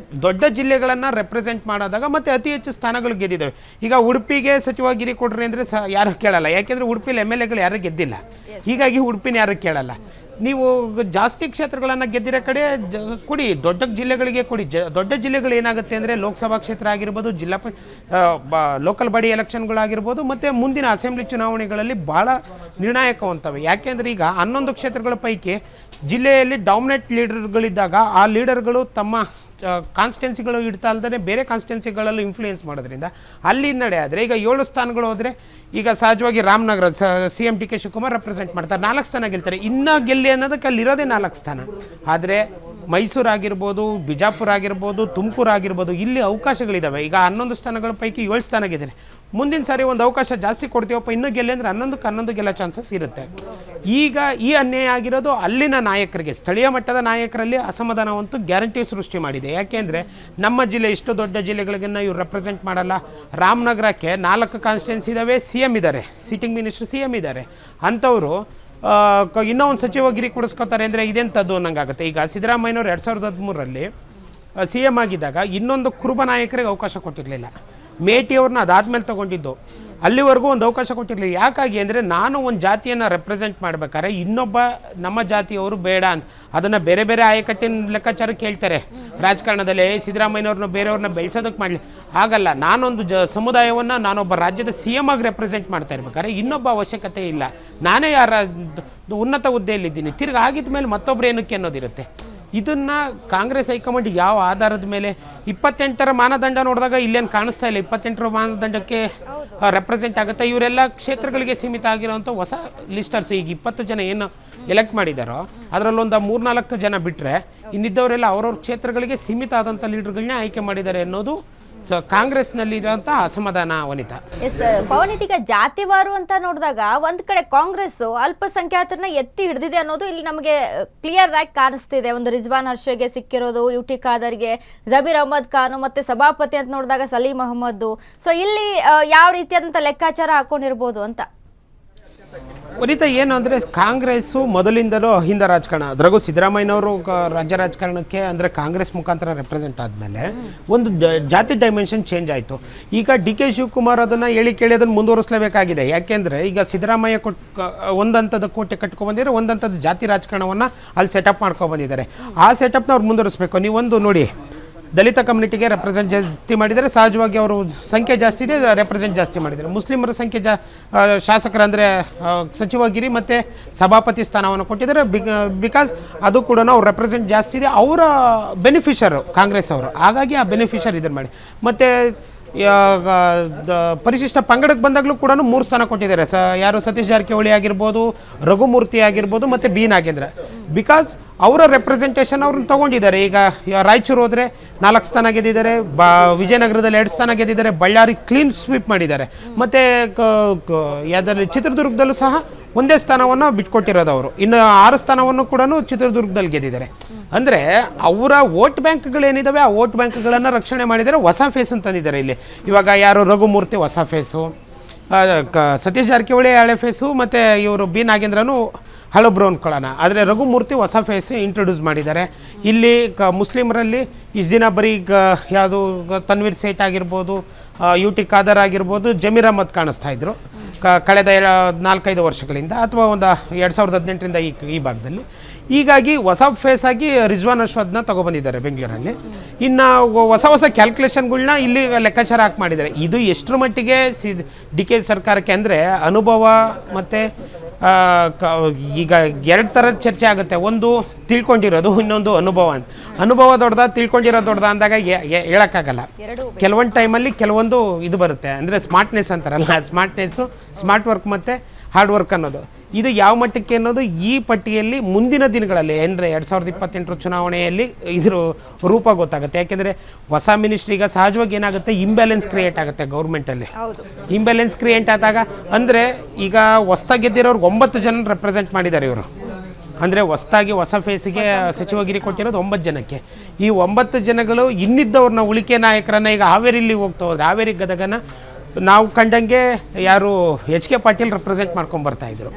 ದೊಡ್ಡ ಜಿಲ್ಲೆಗಳನ್ನು ರೆಪ್ರೆಸೆಂಟ್ ಮಾಡೋದಾಗ ಮತ್ತು ಅತಿ ಹೆಚ್ಚು ಸ್ಥಾನಗಳು ಗೆದ್ದಿದ್ದಾವೆ. ಈಗ ಉಡುಪಿಗೆ ಸಚಿವಗಿರಿ ಕೊಡ್ರಿ ಅಂದರೆ ಯಾರು ಕೇಳಲ್ಲ, ಯಾಕೆಂದರೆ ಉಡುಪಿಲಿ MLAಗಳು ಯಾರು ಗೆದ್ದಿಲ್ಲ. ಹೀಗಾಗಿ ಉಡುಪಿನ ಯಾರು ಕೇಳಲ್ಲ. ನೀವು ಜಾಸ್ತಿ ಕ್ಷೇತ್ರಗಳನ್ನು ಗೆದ್ದಿರೋ ಕಡೆ ಕೊಡಿ, ದೊಡ್ಡ ಜಿಲ್ಲೆಗಳಿಗೆ ಕೊಡಿ. ದೊಡ್ಡ ಜಿಲ್ಲೆಗಳು ಏನಾಗುತ್ತೆ ಅಂದರೆ ಲೋಕಸಭಾ ಕ್ಷೇತ್ರ ಆಗಿರ್ಬೋದು, ಲೋಕಲ್ ಬಾಡಿ ಎಲೆಕ್ಷನ್ಗಳಾಗಿರ್ಬೋದು, ಮತ್ತು ಮುಂದಿನ ಅಸೆಂಬ್ಲಿ ಚುನಾವಣೆಗಳಲ್ಲಿ ಭಾಳ ನಿರ್ಣಾಯಕವಂತವೆ. ಯಾಕೆಂದರೆ ಈಗ 11 ಕ್ಷೇತ್ರಗಳ ಪೈಕಿ ಜಿಲ್ಲೆಯಲ್ಲಿ ಡಾಮಿನೇಟ್ ಲೀಡರ್ಗಳಿದ್ದಾಗ ಆ ಲೀಡರ್ಗಳು ತಮ್ಮ ಕಾನ್ಸ್ಟಿಟ್ಯೂನ್ಸಿಗಳು ಇಡ್ತಾ ಅಲ್ಲದೆ ಬೇರೆ ಕಾನ್ಸ್ಟಿಟ್ಯೂನ್ಸಿಗಳಲ್ಲೂ ಇನ್ಫ್ಲೂಯೆನ್ಸ್ ಮಾಡೋದ್ರಿಂದ ಅಲ್ಲಿ ನಡೆ ಆದರೆ ಈಗ 7 ಸ್ಥಾನಗಳು ಹೋದರೆ ಈಗ ಸಹಜವಾಗಿ Ramanagara CM DK Shivakumar represent ಮಾಡ್ತಾರೆ, 4 ಸ್ಥಾನ ಗೆಲ್ತಾರೆ. ಇನ್ನೂ ಗೆಲ್ಲಿ ಅನ್ನೋದಕ್ಕೆ ಅಲ್ಲಿರೋದೇ 4 ಸ್ಥಾನ. ಆದರೆ ಮೈಸೂರು ಆಗಿರ್ಬೋದು, ಬಿಜಾಪುರ ಆಗಿರ್ಬೋದು, ತುಮಕೂರು ಆಗಿರ್ಬೋದು, ಇಲ್ಲಿ ಅವಕಾಶಗಳಿದ್ದಾವೆ. ಈಗ 11 ಸ್ಥಾನಗಳ ಪೈಕಿ 7 ಸ್ಥಾನ ಗೆದ್ದರೆ ಮುಂದಿನ ಸಾರಿ ಒಂದು ಅವಕಾಶ ಜಾಸ್ತಿ ಕೊಡ್ತೀವಪ್ಪ, ಇನ್ನೂ ಗೆಲ್ಲಿ ಅಂದರೆ 11 ಗೆಲ್ಲೋ ಚಾನ್ಸಸ್ ಇರುತ್ತೆ. ಈಗ ಈ ಅನ್ಯಾಯ ಆಗಿರೋದು ಅಲ್ಲಿನ ನಾಯಕರಿಗೆ, ಸ್ಥಳೀಯ ಮಟ್ಟದ ನಾಯಕರಲ್ಲಿ ಅಸಮಾಧಾನವಂತೂ ಗ್ಯಾರಂಟಿ ಸೃಷ್ಟಿ ಮಾಡಿದೆ. ಯಾಕೆಂದರೆ ನಮ್ಮ ಜಿಲ್ಲೆ ಇಷ್ಟು ದೊಡ್ಡ ಜಿಲ್ಲೆಗಳಿಗನ್ನ ಇವ್ರು ರೆಪ್ರೆಸೆಂಟ್ ಮಾಡಲ್ಲ. ರಾಮನಗರಕ್ಕೆ 4 ಕಾನ್ಸ್ಟಿಟ್ಯೂನ್ಸಿ ಇದ್ದಾವೆ, CM ಇದ್ದಾರೆ, ಸಿಟ್ಟಿಂಗ್ ಮಿನಿಸ್ಟರ್ CM ಇದ್ದಾರೆ. ಅಂಥವರು ಇನ್ನೂ ಒಂದು ಸಚಿವಗಿರಿ ಕೊಡಿಸ್ಕೊತಾರೆ ಅಂದರೆ ಇದೆಂಥದ್ದು ಅನ್ನಂಗಾಗುತ್ತೆ. ಈಗ ಸಿದ್ದರಾಮಯ್ಯನವರು 2013ರಲ್ಲಿ CM ಆಗಿದ್ದಾಗ ಇನ್ನೊಂದು ಕುರುಬ ನಾಯಕರಿಗೆ ಅವಕಾಶ ಕೊಟ್ಟಿರಲಿಲ್ಲ. ಮೇಟಿಯವ್ರನ್ನ ಅದಾದಮೇಲೆ ತೊಗೊಂಡಿದ್ದು, ಅಲ್ಲಿವರೆಗೂ ಒಂದು ಅವಕಾಶ ಕೊಟ್ಟಿರಲಿಲ್ಲ. ಯಾಕಾಗಿ ಅಂದರೆ ನಾನು ಒಂದು ಜಾತಿಯನ್ನು ರೆಪ್ರೆಸೆಂಟ್ ಮಾಡಬೇಕಾದ್ರೆ ಇನ್ನೊಬ್ಬ ನಮ್ಮ ಜಾತಿಯವರು ಬೇಡ ಅಂತ ಅದನ್ನು ಬೇರೆ ಬೇರೆ ಆಯಕಟ್ಟಿನ ಲೆಕ್ಕಾಚಾರಕ್ಕೆ ಹೇಳ್ತಾರೆ ರಾಜಕಾರಣದಲ್ಲಿ. ಸಿದ್ದರಾಮಯ್ಯವ್ರನ್ನ ಬೇರೆಯವ್ರನ್ನ ಬೆಳೆಸೋದಕ್ಕೆ ಮಾಡಲಿ, ಹಾಗಲ್ಲ. ನಾನೊಂದು ಸಮುದಾಯವನ್ನು ನಾನೊಬ್ಬ ರಾಜ್ಯದ CM ಆಗಿ ರೆಪ್ರೆಸೆಂಟ್ ಮಾಡ್ತಾ ಇರ್ಬೇಕಾದ್ರೆ ಇನ್ನೊಬ್ಬ ಅವಶ್ಯಕತೆ ಇಲ್ಲ. ನಾನೇ ಯಾರ ಉನ್ನತ ಹುದ್ದೆಯಲ್ಲಿದ್ದೀನಿ, ತಿರ್ಗಿ ಆಗಿದ ಮೇಲೆ ಮತ್ತೊಬ್ರು ಏನಕ್ಕೆ ಅನ್ನೋದಿರುತ್ತೆ. ಇದನ್ನು ಕಾಂಗ್ರೆಸ್ ಹೈಕಮಾಂಡ್ ಯಾವ ಆಧಾರದ ಮೇಲೆ 28ರ ಮಾನದಂಡ ನೋಡಿದಾಗ ಇಲ್ಲೇನು ಕಾಣಿಸ್ತಾ ಇಲ್ಲ. 28ರ ಮಾನದಂಡಕ್ಕೆ ರೆಪ್ರೆಸೆಂಟ್ ಆಗುತ್ತೆ. ಇವರೆಲ್ಲ ಕ್ಷೇತ್ರಗಳಿಗೆ ಸೀಮಿತ ಆಗಿರೋಂಥ ಹೊಸ ಲಿಸ್ಟರ್ಸ್. ಈಗ 20 ಜನ ಏನು ಎಲೆಕ್ಟ್ ಮಾಡಿದಾರೋ ಅದರಲ್ಲೊಂದು 3-4 ಜನ ಬಿಟ್ಟರೆ ಇನ್ನಿದ್ದವರೆಲ್ಲ ಅವ್ರವ್ರ ಕ್ಷೇತ್ರಗಳಿಗೆ ಸೀಮಿತ ಆದಂಥ ಲೀಡರ್ಗಳನ್ನ ಆಯ್ಕೆ ಮಾಡಿದ್ದಾರೆ ಅನ್ನೋದು ಕಾಂಗ್ರೆಸ್ನಲ್ಲಿರೋಂಥ ಅಸಮಾಧಾನ. ವನಿತಾ, ಎಸ್ ಪವನ್, ಇದೀಗ ಜಾತಿವಾರು ಅಂತ ನೋಡಿದಾಗ ಒಂದ್ ಕಡೆ ಕಾಂಗ್ರೆಸ್ ಅಲ್ಪಸಂಖ್ಯಾತರನ್ನ ಎತ್ತಿ ಹಿಡಿದಿದೆ ಅನ್ನೋದು ಇಲ್ಲಿ ನಮಗೆ ಕ್ಲಿಯರ್ ಆಗಿ ಕಾಣಿಸ್ತಿದೆ. ಒಂದು ರಿಜ್ವಾನ್ ಹರ್ಷಗೆ ಸಿಕ್ಕಿರೋದು, UT ಖಾದರ್ಗೆ, ಜಬೀರ್ ಅಹಮದ್ ಖಾನ್, ಮತ್ತೆ ಸಭಾಪತಿ ಅಂತ ನೋಡಿದಾಗ ಸಲೀಂ ಅಹಮದ್. ಸೊ ಇಲ್ಲಿ ಯಾವ ರೀತಿಯಾದಂಥ ಲೆಕ್ಕಾಚಾರ ಹಾಕೊಂಡಿರ್ಬೋದು ಅಂತ ವನಿತಾ, ಏನು ಅಂದರೆ ಕಾಂಗ್ರೆಸ್ಸು ಮೊದಲಿಂದಲೂ ಅಹಿಂದ ರಾಜಕಾರಣ. ಅದ್ರಾಗೂ ಸಿದ್ದರಾಮಯ್ಯನವರು ರಾಜ್ಯ ರಾಜಕಾರಣಕ್ಕೆ ಅಂದರೆ ಕಾಂಗ್ರೆಸ್ ಮುಖಾಂತರ ರೆಪ್ರೆಸೆಂಟ್ ಆದಮೇಲೆ ಒಂದು ಜಾತಿ ಡೈಮೆನ್ಷನ್ ಚೇಂಜ್ ಆಯಿತು. ಈಗ DK ಶಿವಕುಮಾರ್ ಅದನ್ನು ಹೇಳಿ ಕೇಳಿ ಅದನ್ನು ಮುಂದುವರಿಸಲೇಬೇಕಾಗಿದೆ. ಯಾಕೆಂದರೆ ಈಗ ಸಿದ್ದರಾಮಯ್ಯ ಒಂದಂಥದ್ದು ಕೋಟೆ ಕಟ್ಕೊಬಂದಿದ್ದಾರೆ, ಒಂದಂಥದ್ದು ಜಾತಿ ರಾಜಕಾರಣವನ್ನು ಅಲ್ಲಿ ಸೆಟಪ್ ಮಾಡ್ಕೊಬಂದಿದ್ದಾರೆ. ಆ ಸೆಟಪ್ನ ಅವ್ರು ಮುಂದುವರಿಸಬೇಕು. ನೀವೊಂದು ನೋಡಿ, ದಲಿತ ಕಮ್ಯುನಿಟಿಗೆ ರೆಪ್ರೆಸೆಂಟ್ ಜಾಸ್ತಿ ಮಾಡಿದರೆ, ಸಹಜವಾಗಿ ಅವರು ಸಂಖ್ಯೆ ಜಾಸ್ತಿ ಇದೆ, ರೆಪ್ರೆಸೆಂಟ್ ಜಾಸ್ತಿ ಮಾಡಿದ್ದಾರೆ. ಮುಸ್ಲಿಮರ ಸಂಖ್ಯೆ ಶಾಸಕರು ಅಂದರೆ ಸಚಿವಗಿರಿ ಮತ್ತು ಸಭಾಪತಿ ಸ್ಥಾನವನ್ನು ಕೊಟ್ಟಿದ್ದಾರೆ. ಬಿಕಾಸ್ ಅದು ಕೂಡ ಅವ್ರು ರೆಪ್ರೆಸೆಂಟ್ ಜಾಸ್ತಿ ಇದೆ, ಅವರ ಬೆನಿಫಿಷರು ಕಾಂಗ್ರೆಸ್ ಅವರು. ಹಾಗಾಗಿ ಆ ಬೆನಿಫಿಷರ್ ಇದನ್ನು ಮಾಡಿ. ಮತ್ತು ಪರಿಶಿಷ್ಟ ಪಂಗಡಕ್ಕೆ ಬಂದಾಗಲೂ ಕೂಡ 3 ಸ್ಥಾನ ಕೊಟ್ಟಿದ್ದಾರೆ. ಯಾರು ಸತೀಶ್ ಜಾರಕಿಹೊಳಿ ಆಗಿರ್ಬೋದು, ರಘುಮೂರ್ತಿ ಆಗಿರ್ಬೋದು, ಮತ್ತು ಬಿ ನಾಗೇಂದ್ರ. ಬಿಕಾಸ್ ಅವರ ರೆಪ್ರೆಸೆಂಟೇಷನ್ ಅವ್ರನ್ನ ತೊಗೊಂಡಿದ್ದಾರೆ. ಈಗ ರಾಯಚೂರು ಹೋದರೆ 4 ಸ್ಥಾನ ಗೆದ್ದಿದ್ದಾರೆ, ವಿಜಯನಗರದಲ್ಲಿ 2 ಸ್ಥಾನ ಗೆದ್ದಿದ್ದಾರೆ, ಬಳ್ಳಾರಿ ಕ್ಲೀನ್ ಸ್ವೀಪ್ ಮಾಡಿದ್ದಾರೆ, ಮತ್ತು ಯಾವುದರಲ್ಲಿ ಚಿತ್ರದುರ್ಗದಲ್ಲೂ ಸಹ ಒಂದೇ ಸ್ಥಾನವನ್ನು ಬಿಟ್ಕೊಟ್ಟಿರೋದು ಅವರು. ಇನ್ನು 6 ಸ್ಥಾನವನ್ನು ಕೂಡ ಚಿತ್ರದುರ್ಗದಲ್ಲಿ ಗೆದ್ದಿದ್ದಾರೆ. ಅಂದರೆ ಅವರ ವೋಟ್ ಬ್ಯಾಂಕ್ಗಳೇನಿದ್ದಾವೆ ಆ ವೋಟ್ ಬ್ಯಾಂಕ್ಗಳನ್ನು ರಕ್ಷಣೆ ಮಾಡಿದ್ದಾರೆ. ಹೊಸ ಫೇಸ್ ಅಂತಂದಿದ್ದಾರೆ ಇಲ್ಲಿ. ಇವಾಗ ಯಾರು ರಘುಮೂರ್ತಿ ಹೊಸ ಫೇಸು, ಸತೀಶ್ ಜಾರಕಿಹೊಳಿ ಹಳೆ ಫೇಸು, ಮತ್ತು ಇವರು ಬಿ ನಾಗೇಂದ್ರನು ಹಳಬ್ರು ಅಂದ್ಕೊಳ್ಳೋಣ. ಆದರೆ ರಘುಮೂರ್ತಿ ಹೊಸ ಫೇಸ್ ಇಂಟ್ರೊಡ್ಯೂಸ್ ಮಾಡಿದ್ದಾರೆ. ಇಲ್ಲಿ ಮುಸ್ಲಿಮರಲ್ಲಿ ಇಷ್ಟು ದಿನ ಬರೀ ಯಾವುದು ತನ್ವೀರ್ ಸೇಠ್ ಆಗಿರ್ಬೋದು, ಯು ಟಿ ಖಾದರ್ ಆಗಿರ್ಬೋದು, ಜಮೀರ್ ಅಹ್ಮದ್ ಕಾಣಿಸ್ತಾ ಇದ್ರು ಕಳೆದ 4-5 ವರ್ಷಗಳಿಂದ, ಅಥವಾ ಒಂದು 2018ರಿಂದ ಈ ಭಾಗದಲ್ಲಿ. ಹೀಗಾಗಿ ಹೊಸ ಫೇಸ್ ಆಗಿ ರಿಜ್ವಾನ್ ಅಶ್ವದ್ನ ತೊಗೊಬಂದಿದ್ದಾರೆ ಬೆಂಗಳೂರಲ್ಲಿ. ಇನ್ನು ಹೊಸ ಕ್ಯಾಲ್ಕುಲೇಷನ್ಗಳನ್ನ ಇಲ್ಲಿ ಲೆಕ್ಕಾಚಾರ ಹಾಕಿ ಮಾಡಿದ್ದಾರೆ. ಇದು ಎಷ್ಟರ ಮಟ್ಟಿಗೆ ಡಿ ಕೆ ಸರ್ಕಾರಕ್ಕೆ ಅಂದರೆ ಅನುಭವ ಮತ್ತು ಈಗ 2 ಥರದ ಚರ್ಚೆ ಆಗುತ್ತೆ. ಒಂದು ತಿಳ್ಕೊಂಡಿರೋದು, ಇನ್ನೊಂದು ಅನುಭವ ಅಂತ. ಅನುಭವ ದೊಡ್ಡದ, ತಿಳ್ಕೊಂಡಿರೋದು ದೊಡ್ಡದ ಅಂದಾಗ ಹೇಳೋಕ್ಕಾಗಲ್ಲ. ಕೆಲವೊಂದು ಟೈಮಲ್ಲಿ ಕೆಲವೊಂದು ಇದು ಬರುತ್ತೆ, ಅಂದರೆ ಸ್ಮಾರ್ಟ್ನೆಸ್ ಅಂತಾರಲ್ಲ, ಸ್ಮಾರ್ಟ್ನೆಸ್ಸು, ಸ್ಮಾರ್ಟ್ ವರ್ಕ್ ಮತ್ತು ಹಾರ್ಡ್ ವರ್ಕ್ ಅನ್ನೋದು. ಇದು ಯಾವ ಮಟ್ಟಕ್ಕೆ ಅನ್ನೋದು ಈ ಪಟ್ಟಿಯಲ್ಲಿ ಮುಂದಿನ ದಿನಗಳಲ್ಲಿ ಅಂದರೆ 2028 ಚುನಾವಣೆಯಲ್ಲಿ ಇದ್ರ ರೂಪ ಗೊತ್ತಾಗುತ್ತೆ. ಯಾಕೆಂದರೆ ಹೊಸ ಮಿನಿಸ್ಟ್ರಿ ಈಗ ಸಹಜವಾಗಿ ಏನಾಗುತ್ತೆ, ಇಂಬ್ಯಾಲೆನ್ಸ್ ಕ್ರಿಯೇಟ್ ಆಗುತ್ತೆ ಗೌರ್ಮೆಂಟಲ್ಲಿ. ಇಂಬ್ಯಾಲೆನ್ಸ್ ಕ್ರಿಯೇಟ್ ಆದಾಗ ಅಂದರೆ ಈಗ ಹೊಸ್ದಾಗಿ ಗೆದ್ದಿರೋರ್ಗೆ 9 ಜನ ರೆಪ್ರೆಸೆಂಟ್ ಮಾಡಿದ್ದಾರೆ ಇವರು. ಅಂದರೆ ಹೊಸ ಫೇಸಿಗೆ ಸಚಿವಗಿರಿ ಕೊಟ್ಟಿರೋದು 9 ಜನಕ್ಕೆ. ಈ 9 ಜನಗಳು ಇನ್ನಿದ್ದವ್ರನ್ನ ಉಳಿಕೆ ನಾಯಕರನ್ನ ಈಗ ಹಾವೇರಿಲಿ ಹೋಗ್ತಾ ಹೋದ್ರೆ, ಹಾವೇರಿ ಗದಗನ ನಾವು ಕಂಡಂಗೆ ಯಾರು ಎಚ್ ಕೆ ಪಾಟೀಲ್ ರೆಪ್ರೆಸೆಂಟ್ ಮಾಡ್ಕೊಂಡ್ಬರ್ತಾಯಿದ್ರು.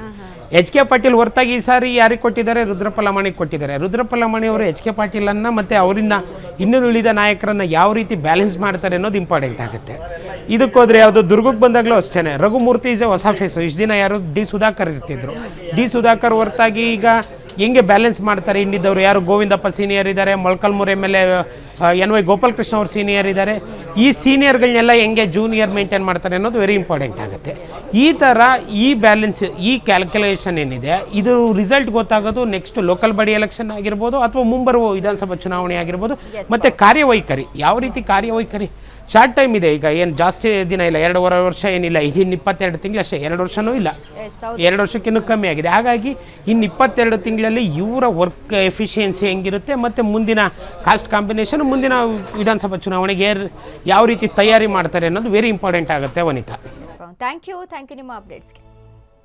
ಎಚ್ ಕೆ ಪಾಟೀಲ್ ಹೊರತಾಗಿ ಈ ಸಾರಿ ಯಾರಿಗೆ ಕೊಟ್ಟಿದ್ದಾರೆ, ರುದ್ರಪ್ಪ ಲಮಾಣಿಗೆ ಕೊಟ್ಟಿದ್ದಾರೆ. ರುದ್ರಪ್ಪ ಲಮಾಣಿ ಅವರು ಎಚ್ ಕೆ ಪಾಟೀಲನ್ನು ಮತ್ತು ಅವರಿಂದ ಇನ್ನೂ ಉಳಿದ ನಾಯಕರನ್ನು ಯಾವ ರೀತಿ ಬ್ಯಾಲೆನ್ಸ್ ಮಾಡ್ತಾರೆ ಅನ್ನೋದು ಇಂಪಾರ್ಟೆಂಟ್ ಆಗುತ್ತೆ. ಇದಕ್ಕೋದ್ರೆ ಯಾವುದು ದುರ್ಗಕ್ಕೆ ಬಂದಾಗಲೂ ಅಷ್ಟೇ, ರಘುಮೂರ್ತಿ ಇಸ್ ಎ ಹೊಸ ಫೇಸು. ಇಷ್ಟು ದಿನ ಯಾರು ಡಿ ಸುಧಾಕರ್ ಇರ್ತಿದ್ರು. ಡಿ ಸುಧಾಕರ್ ಹೊರತಾಗಿ ಈಗ ಹೆಂಗೆ ಬ್ಯಾಲೆನ್ಸ್ ಮಾಡ್ತಾರೆ ಇನ್ನಿದ್ದವರು, ಯಾರು ಗೋವಿಂದಪ್ಪ ಸೀನಿಯರ್ ಇದ್ದಾರೆ, ಮೊಳಕಾಲ್ಮೂರು MLA NY ಗೋಪಾಲಕೃಷ್ಣ ಅವರು ಸೀನಿಯರ್ ಇದ್ದಾರೆ. ಈ ಸೀನಿಯರ್ಗಳನ್ನೆಲ್ಲ ಹೆಂಗೆ ಜೂನಿಯರ್ ಮೇಂಟೈನ್ ಮಾಡ್ತಾರೆ ಅನ್ನೋದು ವೆರಿ ಇಂಪಾರ್ಟೆಂಟ್ ಆಗುತ್ತೆ. ಈ ಥರ ಈ ಬ್ಯಾಲೆನ್ಸ್, ಈ ಕ್ಯಾಲ್ಕುಲೇಷನ್ ಏನಿದೆ, ಇದು ರಿಸಲ್ಟ್ ಗೊತ್ತಾಗೋದು ನೆಕ್ಸ್ಟ್ ಲೋಕಲ್ ಬಾಡಿ ಎಲೆಕ್ಷನ್ ಆಗಿರ್ಬೋದು, ಅಥವಾ ಮುಂಬರುವ ವಿಧಾನಸಭಾ ಚುನಾವಣೆ ಆಗಿರ್ಬೋದು. ಮತ್ತು ಕಾರ್ಯವೈಖರಿ, ಯಾವ ರೀತಿ ಕಾರ್ಯವೈಖರಿ. ಶಾರ್ಟ್ ಟೈಮ್ ಇದೆ, ಈಗ ಏನು ಜಾಸ್ತಿ ದಿನ ಇಲ್ಲ, 2.5 ವರ್ಷ ಏನಿಲ್ಲ, ಇನ್ನು 22 ತಿಂಗಳು ಅಷ್ಟೇ, 2 ವರ್ಷನೂ ಇಲ್ಲ, 2 ವರ್ಷಕ್ಕಿನ್ನೂ ಕಮ್ಮಿ ಆಗಿದೆ. ಹಾಗಾಗಿ ಇನ್ನು 22 ತಿಂಗಳಲ್ಲಿ ಇವರ ವರ್ಕ್ ಎಫಿಷಿಯನ್ಸಿ ಹೆಂಗಿರುತ್ತೆ, ಮತ್ತು ಮುಂದಿನ ಕಾಸ್ಟ್ ಕಾಂಬಿನೇಷನ್, ಮುಂದಿನ ವಿಧಾನಸಭಾ ಚುನಾವಣೆಗೆ ಯಾವ ರೀತಿ ತಯಾರಿ ಮಾಡ್ತಾರೆ ಅನ್ನೋದು ವೆರಿ ಇಂಪಾರ್ಟೆಂಟ್ ಆಗುತ್ತೆ ವನಿತಾ. ಥ್ಯಾಂಕ್ ಯು ನಿಮ್ಮ ಅಪ್ಡೇಟ್ಸ್ಗೆ.